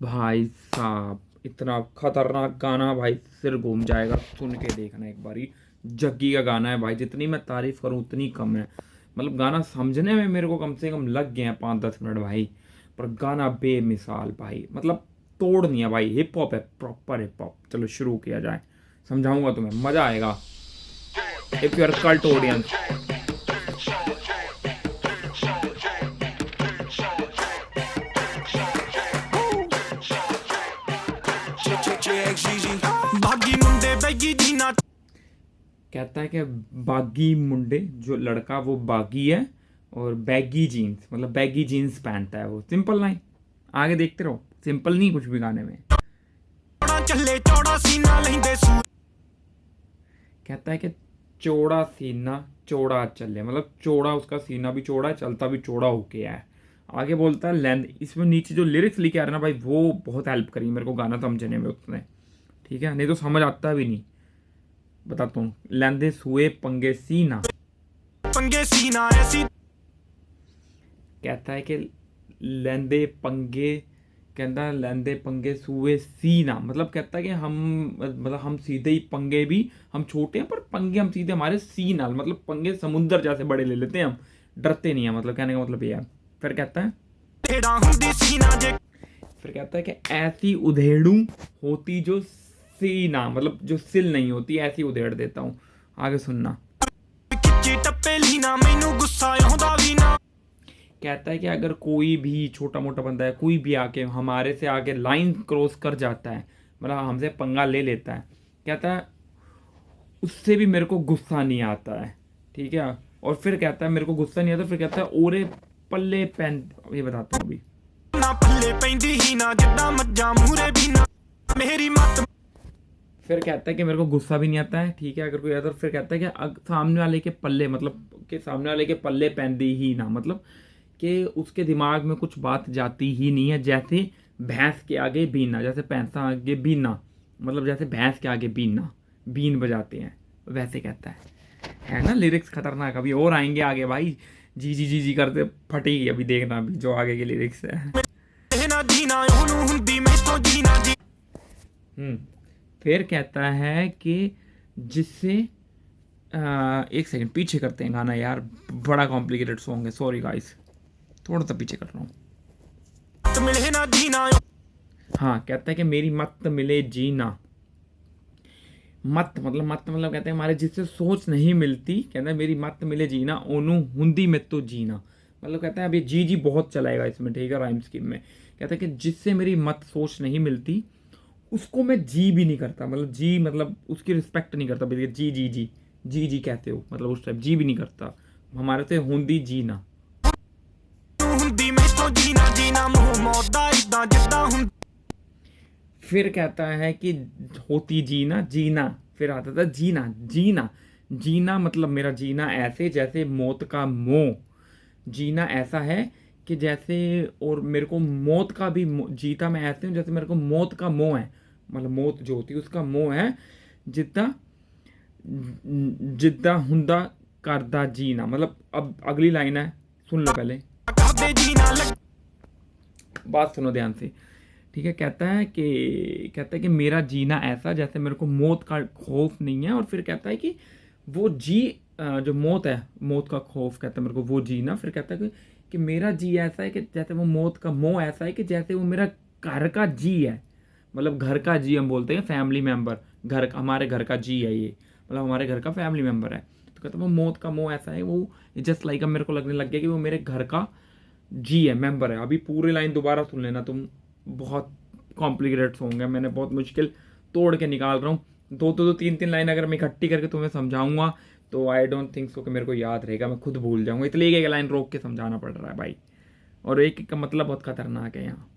भाई साहब इतना खतरनाक गाना भाई, सिर घूम जाएगा सुन के देखना एक बारी। जग्गी का गाना है भाई, जितनी मैं तारीफ करूँ उतनी कम है। मतलब गाना समझने में मेरे को कम से कम लग गए हैं 5-10 मिनट भाई, पर गाना बेमिसाल भाई, मतलब तोड़ नहीं है भाई। हिप हॉप है, प्रॉपर हिप हॉप। चलो शुरू किया जाए, समझाऊंगा तुम्हें, मजा आएगा if you are cult audience. भागी मुंडे बैगी जीना। कहता है कि बागी मुंडे, जो लड़का वो बागी है, और बैगी जीन्स मतलब बैगी जीन्स पहनता है वो। सिंपल लाइन, आगे देखते रहो। सिंपल नहीं कुछ भी गाने में। चले चौड़ा सीना लेंदे सू। कहता है कि चौड़ा सीना चौड़ा चले, मतलब चौड़ा, उसका सीना भी चौड़ा है, चलता भी चौड़ा होके है। आगे बोलता है लेंथ। इसमें नीचे जो लिरिक्स लिखे आ रहे हैं ना भाई, वो बहुत हेल्प करी मेरे को गाना समझने में उसने, ठीक है, नहीं तो समझ आता भी नहीं। बताता हूँ। लेंदे सुए पंगे सीना, पंगे सीना ऐसी। कहता है कि लेंदे पंगे, कहता है लेंदे पंगे सुए सीना, मतलब कहता है कि हम, मतलब हम सीधे ही पंगे भी, हम छोटे हैं पर पंगे हम सीधे हमारे सीना, मतलब पंगे समुंदर जैसे बड़े ले लेते हैं हम, डरते नहीं है, मतलब कहने का मतलब ये है। फिर कहता है, टेढ़ा हुंदी सीना जे। फिर कहता है कि ऐसी उधेड़ू होती जो सीना, मतलब जो सिल नहीं होती ऐसी उधेड़ देता हूँ। आगे सुनना। खिच्ची टप्पे लीना मैनू गुस्सा आउंदा वी ना। कहता है कि अगर कोई भी छोटा मोटा बंदा है, कोई भी आके हमारे से आगे लाइन क्रॉस कर जाता है, मतलब हमसे पंगा ले लेता है, कहता है उससे भी मेरे को गुस्सा नहीं आता है, ठीक है। और फिर कहता है मेरे को गुस्सा नहीं आता, फिर कहता है ओरे पल्ले पहन, ये बताता हूँ अभी। ना पल्ले पैंदी ही ना जिद्दां मज्जां मूरे भी ना मेरी मत। फिर कहता है कि मेरे को गुस्सा भी नहीं आता है, ठीक है, अगर कोई आता है। फिर कहता है कि सामने वाले के पल्ले, मतलब कि सामने वाले के पल्ले पहनती ही ना, मतलब कि उसके दिमाग में कुछ बात जाती ही नहीं है, जैसे भैंस के आगे बीनना, जैसे भैंसा आगे बीनना, मतलब जैसे भैंस के आगे बीनना, बीन बजाते हैं वैसे कहता है ना। लिरिक्स खतरनाक, अभी और आएंगे आगे भाई। जी करते फटेगी, अभी देखना अभी जो आगे के लिरिक्स है। ना जीना ओनू हुंदी मैं तो जीना जी। फिर कहता है कि जिससे एक सेकंड पीछे करते हैं गाना यार, बड़ा कॉम्प्लिकेटेड सॉन्ग है, सॉरी गाइस, थोड़ा सा पीछे कर रहा हूँ। मत मिले ना जीना। हाँ, कहता है कि मेरी मत मिले जीना, मत मतलब कहते हैं हमारे जिससे सोच नहीं मिलती, कहता है मेरी मत मिले जीना ओनू हुंदी में तो जीना, मतलब कहता है अभी जी बहुत चलाएगा इसमें, ठीक है, राइम स्कीम में। कहता है कि जिससे मेरी मत सोच नहीं मिलती उसको मैं जी भी नहीं करता, मतलब जी मतलब उसकी रिस्पेक्ट नहीं करता, भैया जी कहते हो, मतलब उस टाइप जी भी नहीं करता, हमारे से हुंदी जीना। हुंदी मैं तो जीना जीना मुंह मौदा इदां जिद्दां हुं। फिर कहता है कि होती जीना जीना, फिर आता था जीना जीना मतलब मेरा जीना ऐसे जैसे मौत का मोह, जीना ऐसा है कि जैसे, और मेरे को मौत का भी जीता मैं ऐसे हूँ जैसे मेरे को मौत का मोह है, मतलब मौत जो होती है उसका मोह है, जिद्दा जिद्दा हुंदा करदा जीना। मतलब अब अगली लाइन है, सुन लो पहले, करदे जीना लग। बात सुनो ध्यान से, ठीक है। कहता है कि मेरा जीना ऐसा जैसे मेरे को मौत का खौफ नहीं है, और फिर कहता है कि वो जी जो मौत है, मौत का खौफ, कहता है मेरे को वो जीना। फिर कहता है कि मेरा जी ऐसा है कि जैसे वो मौत का मोह ऐसा है कि जैसे वो मेरा घर का जी है, मतलब घर का जी हम बोलते हैं, फैमिली मेम्बर, घर का, हमारे घर का जी है ये, मतलब हमारे घर का फैमिली मेम्बर है। तो कहता है वो मौत का मोह ऐसा है, वो जस्ट लाइक मेरे को लगने लग गया कि वो मेरे घर का जी है, मेंबर है। अभी पूरी लाइन दोबारा सुन लेना तुम, बहुत कॉम्प्लिकेटेड सॉन्ग है, मैंने बहुत मुश्किल तोड़ के निकाल रहा हूँ। दो तीन लाइन अगर मैं इकट्ठी करके तुम्हें समझाऊंगा तो आई डोंट थिंक सो कि मेरे को याद रहेगा, मैं खुद भूल जाऊंगा, इसलिए एक लाइन रोक के समझाना पड़ रहा है भाई, और एक का मतलब बहुत खतरनाक है यहाँ।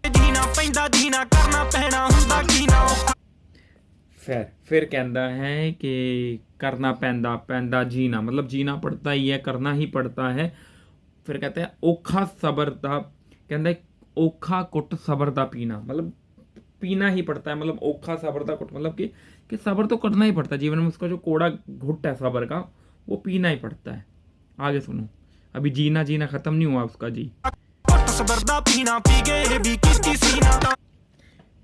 जीना पैंदा जीना करना पैना हुंदा कीना। फिर कहता है कि करना पैंदा पैंदा जीना, मतलब जीना पड़ता ही है, करना ही पड़ता है। फिर कहते हैं औखा सबर दा, कहता है औखा कुट सबर दा पीना, मतलब पीना ही पड़ता है, मतलब औखा सबर दा कुट, मतलब कि सबर तो करना ही पड़ता है जीवन में, उसका जो कोड़ा घुट है सबर का वो पीना ही पड़ता है। आगे सुनो, अभी जीना खत्म नहीं हुआ उसका जी। सबर दा पीना पी गए भी किसी जीना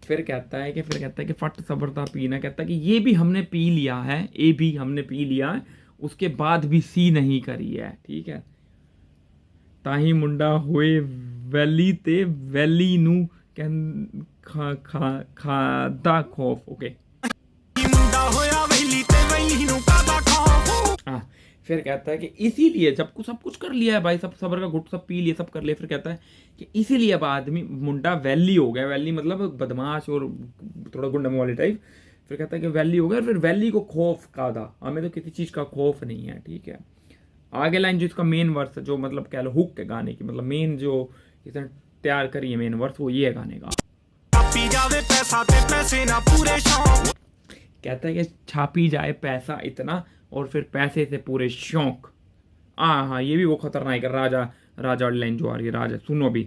फिर कहता है कि फट सबरता पीना, कहता है कि ये भी हमने पी लिया है, ए भी हमने पी लिया है, उसके बाद भी सी नहीं करी है, ठीक है। ताही मुंडा होए वैली ते वैली नू कहं खा खा खादा खौफ, ओके। मुंडा होया वैली ते वैली नू कादा खौफ। हाँ, फिर कहता है कि इसीलिए जब को सब कुछ कर लिया है भाई, सब सबर का घुट सब पी लिया, सब कर लिया, फिर कहता है कि इसीलिए अब आदमी मुंडा वैली हो गया, वैली मतलब बदमाश और थोड़ा गुंडम वाले टाइप। फिर कहता है कि वैली हो गया, फिर वैली को खौफ कादा, हमें तो किसी चीज़ का खौफ नहीं है, ठीक है। आगे लाइन जो इसका मेन वर्स जो मतलब कह लो हुक है गाने की, मतलब मेन जो इसने तैयार करी है मेन वर्स, वो ये है गाने का। छापी जावे पैसा ते पैसे ना पूरे शौक। कहता है कि छापी जाए पैसा इतना और फिर पैसे से पूरे शौक। हाँ, ये भी वो खतरनाक है, राजा राजा वाली लाइन जो आ रही है, राजा सुनो भी।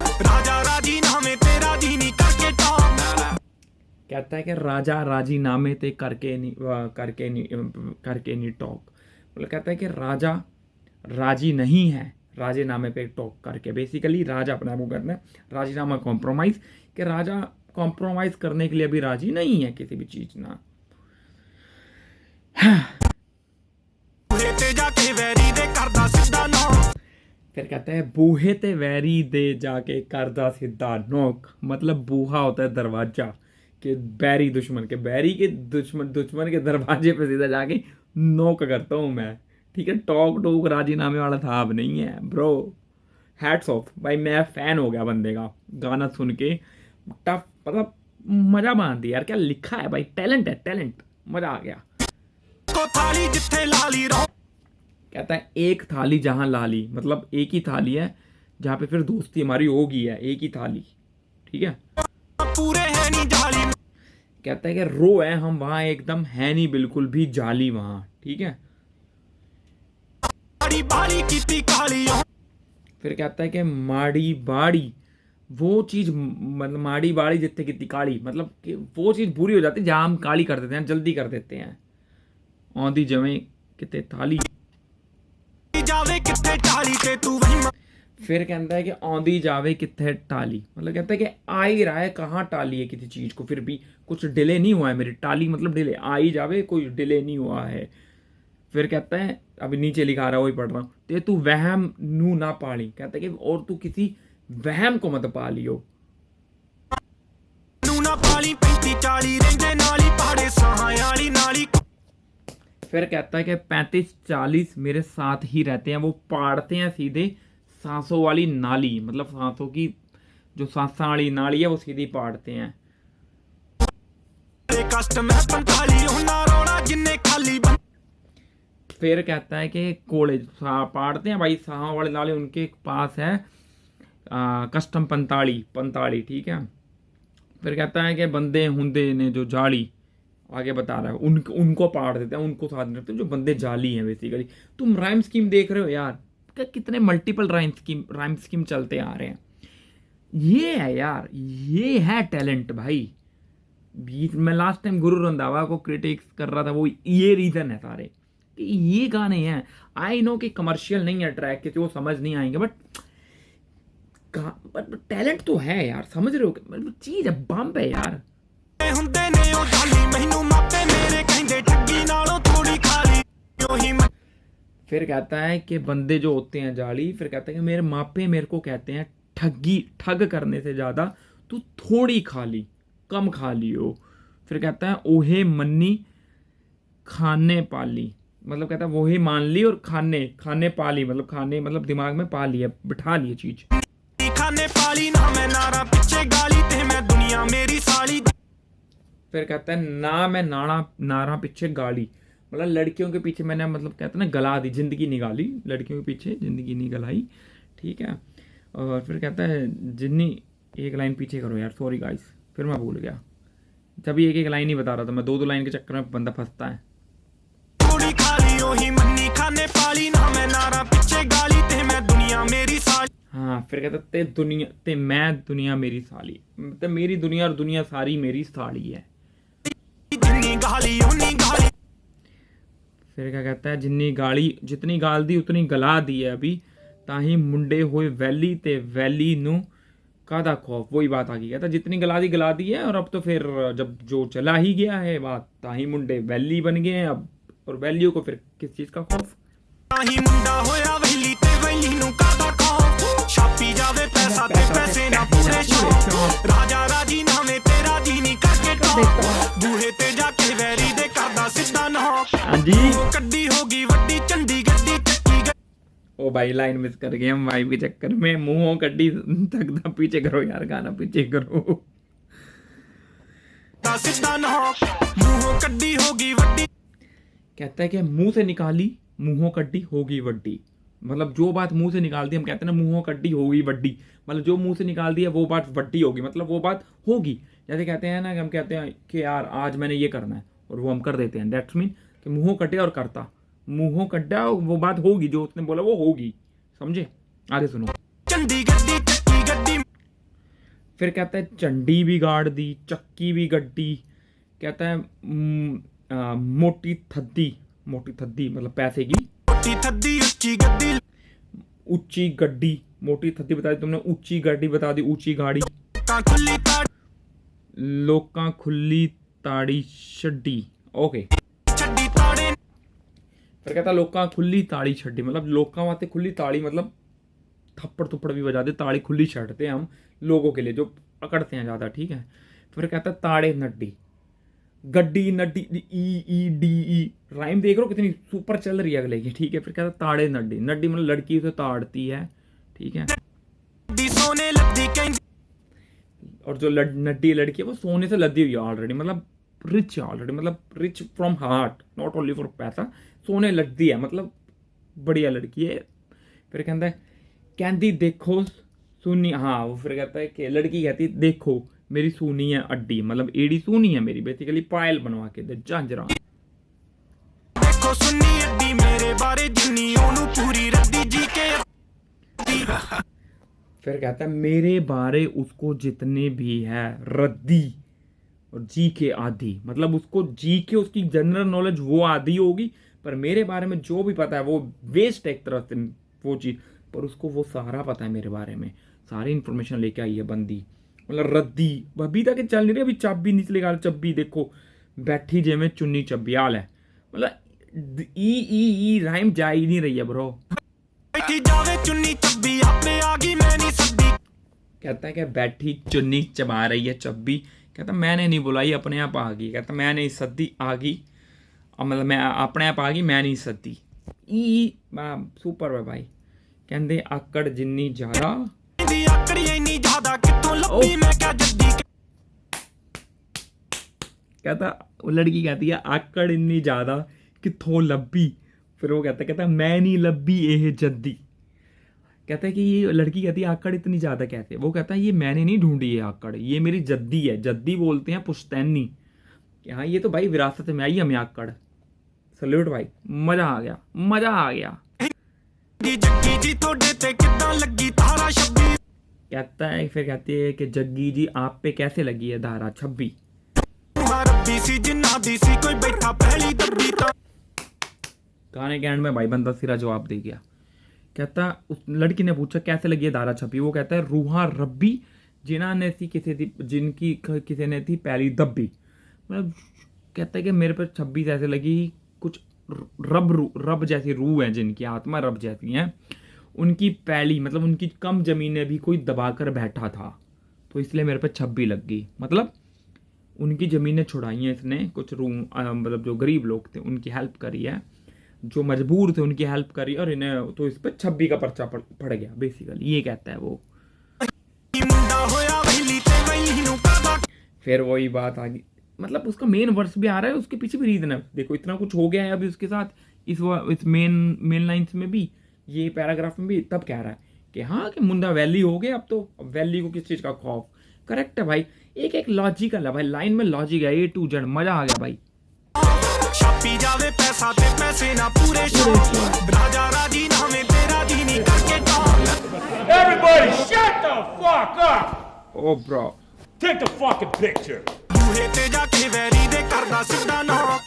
राजा राजी नामे तेरा दीनी करके टॉप। कहता है कि राजा राजी नामे ते करके नहीं टॉक, मतलब कहता है कि राजा राजी नहीं है राजे नामे पे टॉक करके, बेसिकली राजा अपने आप को करना है राजीनामा कॉम्प्रोमाइज, कि राजा कॉम्प्रोमाइज करने के लिए अभी राजी नहीं है किसी भी चीज ना। ते जाके वैरी दे करदा सिद्धा नौ। फिर कहता है बूहे ते वैरी दे जाके करदा सीधा नोक, मतलब बूहा होता है दरवाजा, कि बैरी दुश्मन के, बैरी के दुश्मन के दरवाजे पे सीधा जाके नोक करता हूँ मैं, ठीक है। टॉक टूक राजीनामे वाला था अब नहीं है ब्रो। हैट्स ऑफ भाई, मैं फैन हो गया बंदे का, गाना सुन के टफ, मतलब मजा बांध दिया यार, क्या लिखा है भाई, टैलेंट है, टैलेंट, मजा आ गया। को थाली जिथे लाली रहो। कहता है एक थाली जहां लाली, मतलब एक ही थाली है जहां पे फिर दोस्ती हमारी होगी, है एक ही थाली, ठीक है। पूरे है नी जाली। कहता है कि रो है हम वहां एकदम है नहीं बिल्कुल भी जाली वहां, ठीक है। बड़ी बारी कीती काली हो। फिर कहता है कि माड़ी बाड़ी वो चीज, मतलब माड़ी बाड़ी जितने कितनी काली, मतलब कि वो चीज बुरी हो जाती है जहां हम काली कर देते हैं, जल्दी कर देते हैं। औंधी जमे कितने थाली, जावे किथे टाली ते तू वही। फिर कहता है कि औंधी जावे कितने टाली, मतलब कहता है कि आ ही रहा है, कहाँ टाली है किसी चीज को, फिर भी कुछ डिले नहीं हुआ है मेरी, टाली मतलब डिले, आ ही जावे कोई डिले नहीं हुआ है। फिर कहता है अभी नीचे लिखा रहा है, वही पढ़ रहा हूँ, ते तू वहम नू ना पाली, कहता है कि और तू किसी वहम को मत पालियो। नू ना पाली 35-40 रेंजे नाली पहाड़े सहां वाली नाली। फिर कहता है कि 35-40 मेरे साथ ही रहते हैं, वो पाड़ते हैं सीधे सांसों वाली नाली, मतलब सांसों की जो सांसा वाली नाली है वो सीधी पाड़ते हैं। कष्ट में 45 होना रोना जिन्ने खाली बन। फिर कहता है कि कोड़े पाड़ते हैं भाई सांसों वाली नाली, उनके पास है कस्टम 45, ठीक है। फिर कहता है कि बंदे हुंदे ने जो जाली, आगे बता रहा है उनको पाड़ देते हैं, उनको साथ रखते हैं जो बंदे जाली हैं बेसिकली। तुम राइम स्कीम देख रहे हो यार, कितने मल्टीपल राइम स्कीम चलते आ रहे हैं, ये है यार, ये है टैलेंट भाई। बीच में लास्ट टाइम गुरु रंधावा को क्रिटिक्स कर रहा था, वो ये रीजन है सारे कि ये गाने हैं। आई नो कि कमर्शियल नहीं है ट्रैक के, वो समझ नहीं आएंगे, बट टैलेंट तो है यार, समझ रहे हो, चीज है, बम्प है यार। ਹੁੰਦੇ ਨੇ ਉਹ ਢਾਲੀ ਮੈਨੂੰ ਮਾਪੇ ਮੇਰੇ ਕਹਿੰਦੇ ਠੱਗੀ ਨਾਲੋਂ ਥੋੜੀ ਖਾਲੀ ਉਹੀ। फिर कहता है कि बंदे जो होते हैं जाली, फिर कहता है कि मेरे मापे मेरे को कहते हैं ठग करने से ज़्यादा तू थोड़ी खा ली, कम खा लियो। फिर कहता है ओहे मन्नी खाने पाली, मतलब कहता है वो ही मान ली और खाने पाली, मतलब खाने मतलब दिमाग में पा लिया, बिठा लिए चीज। खाने पाली ना मैं नारा पीछे गाली ते मैं दुनिया मेरी साली। फिर कहता है ना मैं नारा पीछे गाली, मतलब लड़कियों के पीछे मैंने, मतलब कहता है ना गला दी, जिंदगी निकाली, लड़कियों के पीछे जिंदगी नहीं गलाई, ठीक है। और फिर कहता है जिन्नी, एक लाइन पीछे करो यार, सॉरी गाइस, फिर मैं भूल गया, तभी एक लाइन ही बता रहा था मैं, दो लाइन के चक्कर में बंदा फंसता है। थोड़ी खाली ओही मन्नी खाने पाली ना मैं नारा पीछे गाली ते मैं दुनिया मेरी साली। हाँ, फिर कहता ते मैं दुनिया मेरी साली, मतलब मेरी दुनिया और दुनिया सारी मेरी साली है। फिर क्या कहता है जितनी गाल दी उतनी गला दी है अभी, ताही मुंडे होए वैली ते वैली नू कादा खौफ, वही बात आ गई। कहता जितनी गला दी है, और अब तो फिर जब जो चला ही गया है बात, ताही मुंडे वैली बन गए हैं अब, और वैल्यू को फिर किस चीज का खौफ। ताही मुंडा होया वैली ते वैली नू कादा खौफ, छापी जावे पैसा ते पैसे ना पूरे शौक, राजा राजी नावे तेरा जी नहीं करके टॉप, बूहे ते जाके वैरी दे करदा सिद्धा नॉक। हाँ जी, कड्डी होगी वड्डी चंडी गड्डी चक्की ओ भाई लाइन मिस कर गए हम वाइब के चक्कर में। मुंहों कड्डी तक पीछे करो यार, गाना पीछे करो। सिद्धा नॉक, मुंहों कड्डी होगी वड्डी। कहता है कि मुंह से निकाली मुंहों कड्डी होगी वड्डी, मतलब जो बात मुंह से निकाल दी, हम कहते हैं ना मुंहों कड्डी होगी वड्डी, मतलब जो मुंह से निकाल दी है वो बात वड्डी होगी, मतलब वो बात होगी। जैसे कहते हैं ना कि हम कहते हैं कि यार आज मैंने ये करना है, और वो हम कर देते हैं, दैट्स मीन कि मुंहों कड्डे और करता, मुंहों कड्डा, वो बात होगी, जो उसने बोला वो होगी, समझे। आगे सुनो। चंडी गड्डी चक्की गड्डी, फिर कहता है चंडी भी गाड़ दी, चक्की भी गड्डी। कहता है मोटी थद्दी मतलब पैसे की, मोटी थद्दी ऊंची गड्डी, ऊंची गड्डी, मोटी थद्दी बता दी तुमने, ऊंची गड्डी बता दी, ऊंची गाड़ी, खुली ताड़ी लोकां खुली ताड़ी छड्डी, ओके। छड्डी ताड़े, फिर कहता लोकां खुली ताड़ी छड्डी, मतलब लोकां वास्ते खुली ताड़ी, मतलब थप्पड़ थुप्पड़ भी बजा दे, ताड़ी खुली छड्डते हैं हम लोगों के लिए जो अकड़ते हैं ज़्यादा, ठीक है। फिर कहता ताड़े नड्डी, गड्डी Naddi, E D E, rhyme देख रहे हो कितनी सुपर चल रही है अगले की, ठीक है। फिर कहता ताड़े नड्डी, नड्डी मतलब लड़की उसे ताड़ती है, ठीक है। सोने लद्दी कहीं, और जो नड्डी लड़की है वो सोने से लदी हुई है ऑलरेडी, मतलब रिच है ऑलरेडी, मतलब rich from heart, not only for पैसा, सोने लद्दी है, मतलब बढ़िया लड़की है। फिर कहता है कहती देखो सुनी, हाँ वो फिर कहता है कि लड़की कहती है देखो मेरी सूनी है अड्डी, मतलब एड़ी सूनी है मेरी, बेसिकली पायल बनवा के दे झांझरा। देखो सुनी अड्डी मेरे बारे जिन्नी ओनू पूरी रद्दी जी के। फिर कहता है मेरे बारे उसको जितने भी है रद्दी और जी के आधी, मतलब उसको जी के उसकी जनरल नॉलेज वो आधी होगी, पर मेरे बारे में जो भी पता है वो वेस्ट एक तरह से वो चीज़, पर उसको वो सारा पता है मेरे बारे में, सारी इन्फॉर्मेशन लेके आई है बंदी, मतलब रद्दी अभी तक चल नहीं रही, अभी चाबी निचले गाल चब्बी देखो बैठी जे में चुन्नी चब्बी हाल है, मतलब ई राइम जा ही नहीं रही है ब्रो। बैठी जावे चुन्नी चब्बी आपे आगी मैं नहीं सद्दी, कहता है कि बैठी चुन्नी चबा रही है चब्बी, कहता मैंने नहीं बुलाई अपने आप आ गई, कहता मैं नहीं सद्दी आ गई, मतलब मैं अपने आप आ गई मैं नहीं सद्दी, ई सुपर है भाई। कहते आकड़ जिन्नी ज्यादा दी आकड़ी इन्नी ज्यादा कितों लब्बी मैं क्या जद्दी। कहता वो लड़की कहती है आकड़ इन्नी ज्यादा कितों लब्बी, फिर वो कहता मैं नहीं लब्बी ये जद्दी। कहता है कि ये लड़की कहती है आकड़ इतनी ज़्यादा कैसे, वो कहता है ये मैंने नहीं ढूंढी है आकड़, ये मेरी जद्दी है, जद्दी बोलते हैं पुश्तैनी, कि हाँ ये तो भाई विरासत में आई हमें आकड़। सल्यूट भाई, मज़ा आ गया, मज़ा आ गया। कहता है फिर कहती है कि जग्गी जी आप पे कैसे लगी है धारा 26। गाने के एंड में भाई बंदा सिरा जवाब दे गया। कहता उस लड़की ने पूछा कैसे लगी है धारा 26, वो कहता है रूहा रब्बी जिन्हा ने थी किसी थी जिनकी किसी ने थी पहली दब्बी, मतलब कहता है कि मेरे पर 26 ऐसे लगी कुछ रब जैसी रूह है जिनकी आत्मा रब जैसी हैं, उनकी पहली मतलब उनकी कम ज़मीनें भी कोई दबा कर बैठा था तो इसलिए मेरे पे 26 लग गई, मतलब उनकी ज़मीनें छुड़ाई हैं इसने, कुछ रूम मतलब जो गरीब लोग थे उनकी हेल्प करी है, जो मजबूर थे उनकी हेल्प करी, और इन्हें तो इस पर 26 का पर्चा पड़ गया बेसिकली, ये कहता है वो। फिर वही बात आ गई, मतलब उसका मेन वर्स भी आ रहा है, उसके पीछे भी रीजन है, देखो इतना कुछ हो गया है अभी उसके साथ इस मेन लाइन्स में भी, ये पैराग्राफ में भी, तब कह रहा है कि हाँ कि मुंडा वैली हो गया, अब तो वैली को किस चीज़ का खौफ। करेक्ट है भाई, एक लॉजिकल है भाई, लाइन में लॉजिक है, A to Z, मजा आ गया भाई। छापी जावे पैसा ते पैसे ना पूरे शौक, राजा राजी नामे तेरा जी नहीं करके top. Everybody shut the fuck up! Oh bro, Take the fucking picture. बूहे ते जाके वैरी दे करदा सिद्धा नॉक।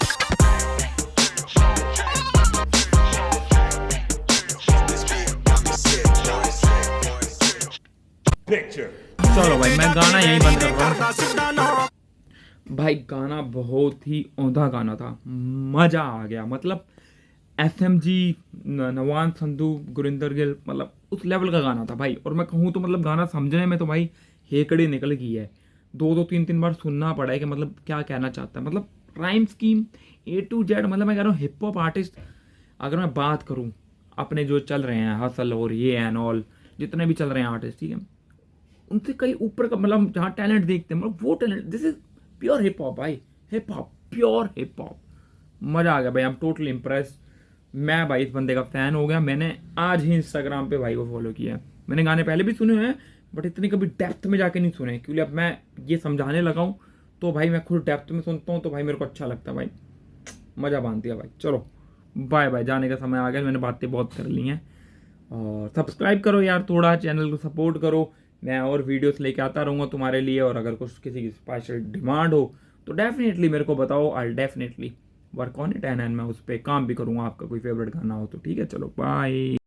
Picture. चलो भाई मैं गाना यहीं बंद कर रहा हूँ। ਕਰਦਾ ਸਿੱਧਾ ਨਾ भाई गाना बहुत ही औंधा गाना था, मजा आ गया। मतलब SMG, नवान संधू, गुरिंदर गिल, मतलब उस लेवल का गाना था भाई। और मैं कहूँ तो मतलब गाना समझने में तो भाई हेकड़ी निकल गई है, 2-3 बार सुनना पड़ा है कि मतलब क्या कहना चाहता है। मतलब rhyme scheme A to Z, मतलब मैं कह रहा हूँ हिप हॉप आर्टिस्ट अगर मैं बात करूँ अपने जो चल रहे हैं हसल और ये एंड ऑल, जितने भी चल रहे हैं आर्टिस्ट, ठीक है, उनसे कहीं ऊपर का, मतलब जहाँ टैलेंट देखते हैं, मतलब वो talent, this is pure hip hop भाई, hip hop, pure hip hop. मज़ा आ गया भाई, आई एम टोटली इम्प्रेस। मैं भाई इस बंदे का फ़ैन हो गया। मैंने आज ही इंस्टाग्राम पे भाई को फॉलो किया है। मैंने गाने पहले भी सुने हुए हैं बट इतनी कभी डेप्थ में जाके नहीं सुने, क्योंकि अब मैं ये समझाने लगा हूँ तो भाई मैं खुद डेप्थ में सुनता हूँ तो भाई मेरे को अच्छा लगता है भाई। मज़ा बांध दिया भाई। चलो बाय बाय, जाने का समय आ गया, मैंने बातें बहुत कर ली हैं। और सब्सक्राइब करो यार, थोड़ा चैनल को सपोर्ट करो। मैं और वीडियोस लेके आता रहूँगा तुम्हारे लिए, और अगर कुछ किसी की स्पेशल डिमांड हो तो डेफिनेटली मेरे को बताओ, I definitely work on it and मैं उस पर काम भी करूँगा। आपका कोई फेवरेट गाना हो तो ठीक है। चलो बाय।